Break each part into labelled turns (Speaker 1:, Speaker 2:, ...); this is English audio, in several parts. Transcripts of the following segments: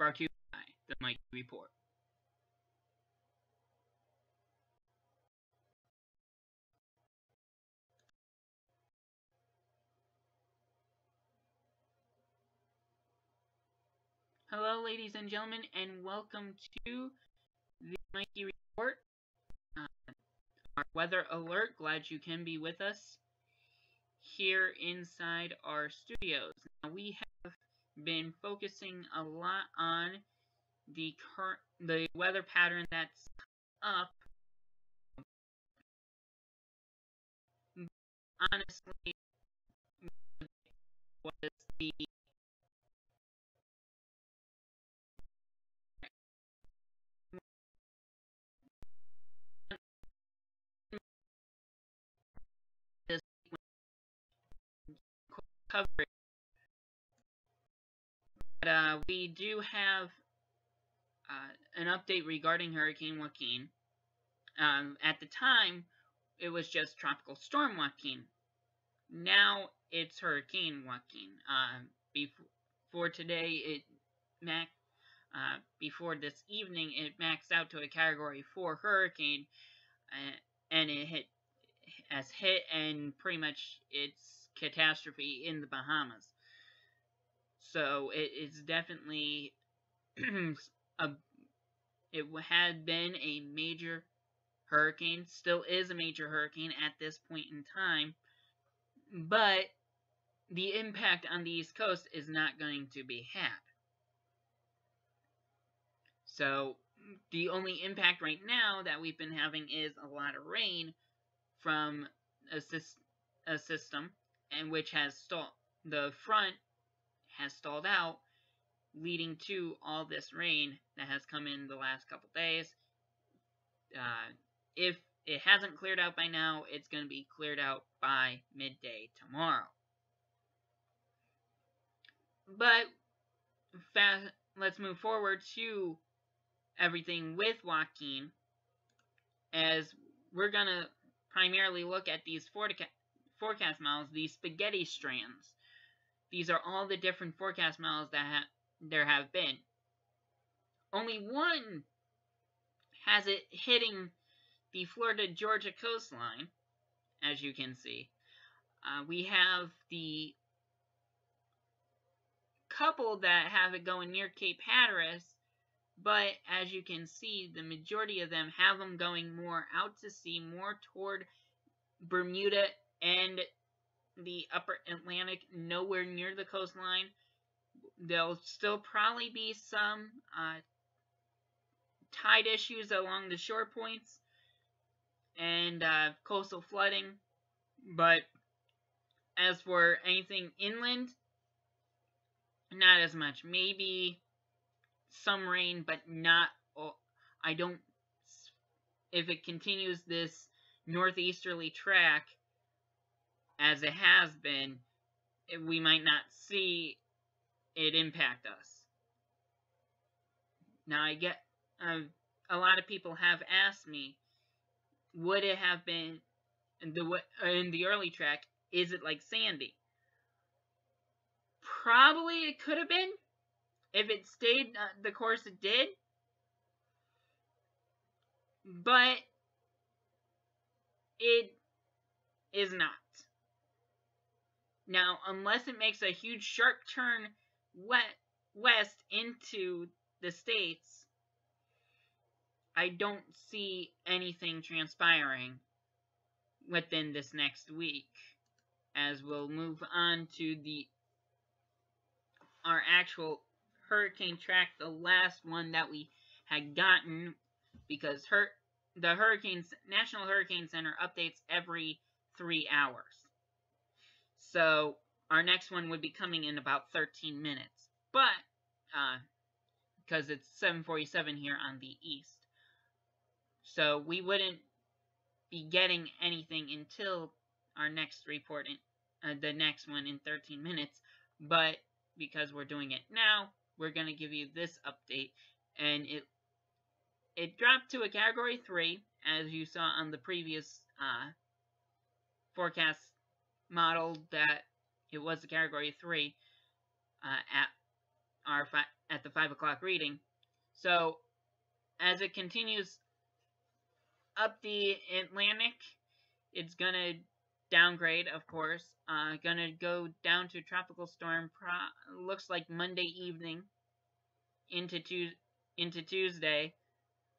Speaker 1: brought to you by the Mikey Report. Hello, ladies and gentlemen, and welcome to the Mikey Report. Our weather alert. Glad you can be with us here inside our studios. Now, we have been focusing a lot on the weather pattern that's up. Honestly, was the coverage. But we do have an update regarding Hurricane Joaquin. At the time, it was just Tropical Storm Joaquin. Now it's Hurricane Joaquin. Before today, before this evening, it maxed out to a Category 4 hurricane, and it has hit, and pretty much it's catastrophe in the Bahamas. So it is definitely it had been a major hurricane, still is a major hurricane at this point in time, but the impact on the East Coast is not going to be had. So the only impact right now that we've been having is a lot of rain from a system, and which has stalled. The front has stalled out, leading to all this rain that has come in the last couple days. If it hasn't cleared out by now, it's going to be cleared out by midday tomorrow. But let's move forward to everything with Joaquin, as we're going to primarily look at these forecast models, these spaghetti strands. These are all the different forecast models that there have been. Only one has it hitting the Florida-Georgia coastline, as you can see. We have the couple that have it going near Cape Hatteras, but as you can see, the majority of them have them going more out to sea, more toward Bermuda and the upper Atlantic, nowhere near the coastline. There'll still probably be some tide issues along the shore points and coastal flooding, but as for anything inland, not as much. Maybe some rain, but not. If it continues this northeasterly track as it has been, we might not see it impact us. Now, I get a lot of people have asked me, would it have been in the early track? Is it like Sandy? Probably it could have been if it stayed the course it did, but it is not. Now, unless it makes a huge sharp turn west into the States, I don't see anything transpiring within this next week, as we'll move on to our actual hurricane track, the last one that we had gotten, because the National Hurricane Center updates every 3 hours. So our next one would be coming in about 13 minutes. But because it's 7:47 here on the east, so we wouldn't be getting anything until our next report, the next one in 13 minutes. But because we're doing it now, we're going to give you this update, and it dropped to a Category 3, as you saw on the previous forecast model, that it was a Category 3 at the 5 o'clock reading. So, as it continues up the Atlantic, it's gonna downgrade, of course. Gonna go down to tropical storm. Looks like Monday evening into Tuesday,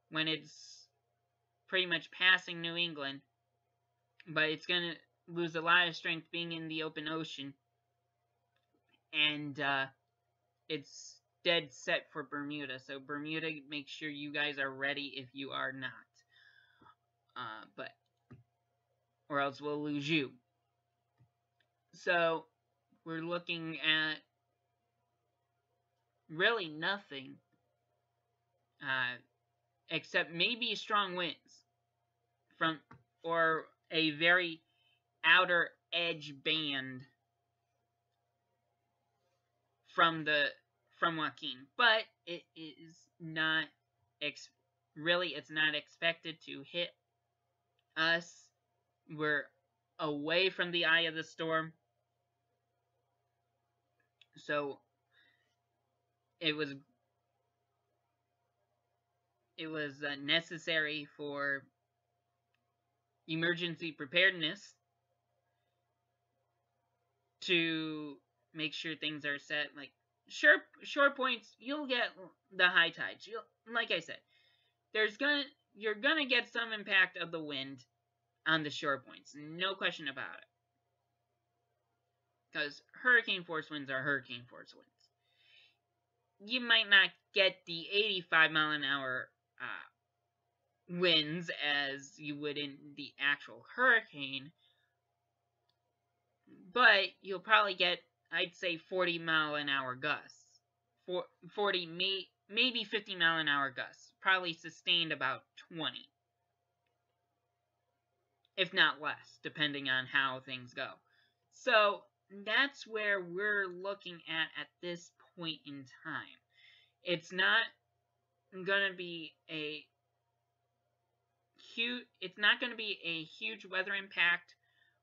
Speaker 1: when it's pretty much passing New England. But it's gonna lose a lot of strength being in the open ocean, and it's dead set for Bermuda. So Bermuda, make sure you guys are ready if you are not. Or else we'll lose you. So we're looking at really nothing, except maybe strong winds or a very outer edge band from Joaquin, but it is not it's not expected to hit us. We're away from the eye of the storm, so it was necessary for emergency preparedness to make sure things are set. Like shore points, you'll get the high tides. Like I said, you're gonna get some impact of the wind on the shore points, no question about it. Because hurricane force winds are hurricane force winds. You might not get the 85 mile an hour winds as you would in the actual hurricane, but you'll probably get, I'd say, 40 mile an hour gusts. 40, maybe 50 mile an hour gusts. Probably sustained about 20. If not less, depending on how things go. So, that's where we're looking at this point in time. It's not gonna be a huge weather impact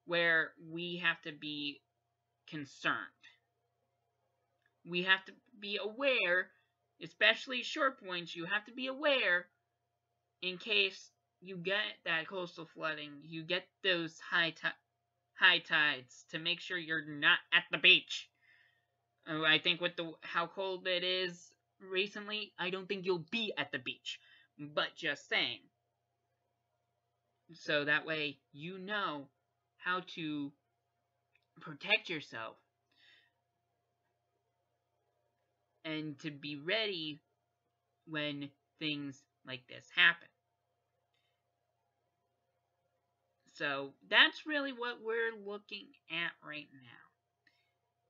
Speaker 1: where we have to be concerned. We have to be aware, especially short points, you have to be aware in case you get that coastal flooding, you get those high tides, to make sure you're not at the beach. I think with how cold it is recently, I don't think you'll be at the beach. But just saying. So that way you know how to protect yourself and to be ready when things like this happen. So that's really what we're looking at right now.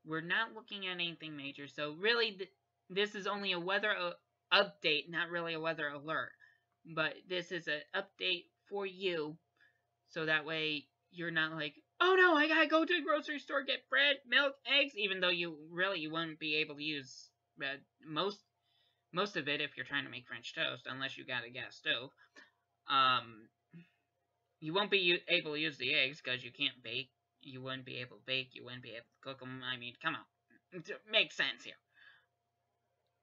Speaker 1: We're not looking at anything major. So really, this is only a weather update, not really a weather alert. But this is an update for you, so that way you're not like, oh no, I gotta go to the grocery store, get bread, milk, eggs, even though you won't be able to use most of it if you're trying to make French toast, unless you got a gas stove. You won't be able to use the eggs because you can't bake. You wouldn't be able to bake. You wouldn't be able to cook them. I mean, come on. It makes sense here.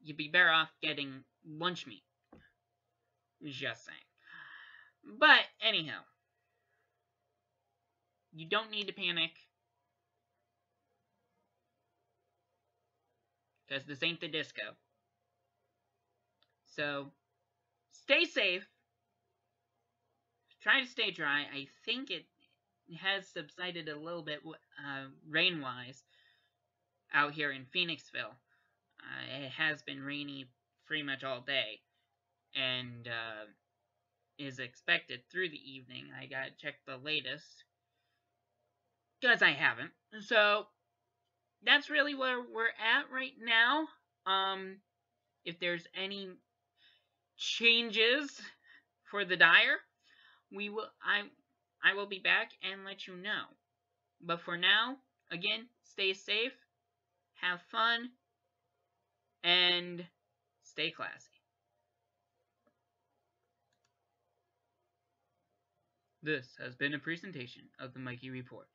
Speaker 1: You'd be better off getting lunch meat. Just saying. But, anyhow. You don't need to panic. Because this ain't the disco. So, stay safe. Try to stay dry. I think it has subsided a little bit rain-wise out here in Phoenixville. It has been rainy pretty much all day, and is expected through the evening. I gotta check the latest, because I haven't. So, that's really where we're at right now. If there's any changes for the dire, I will be back and let you know. But for now, again, stay safe, have fun, and stay classy. This has been a presentation of the Mikey Report.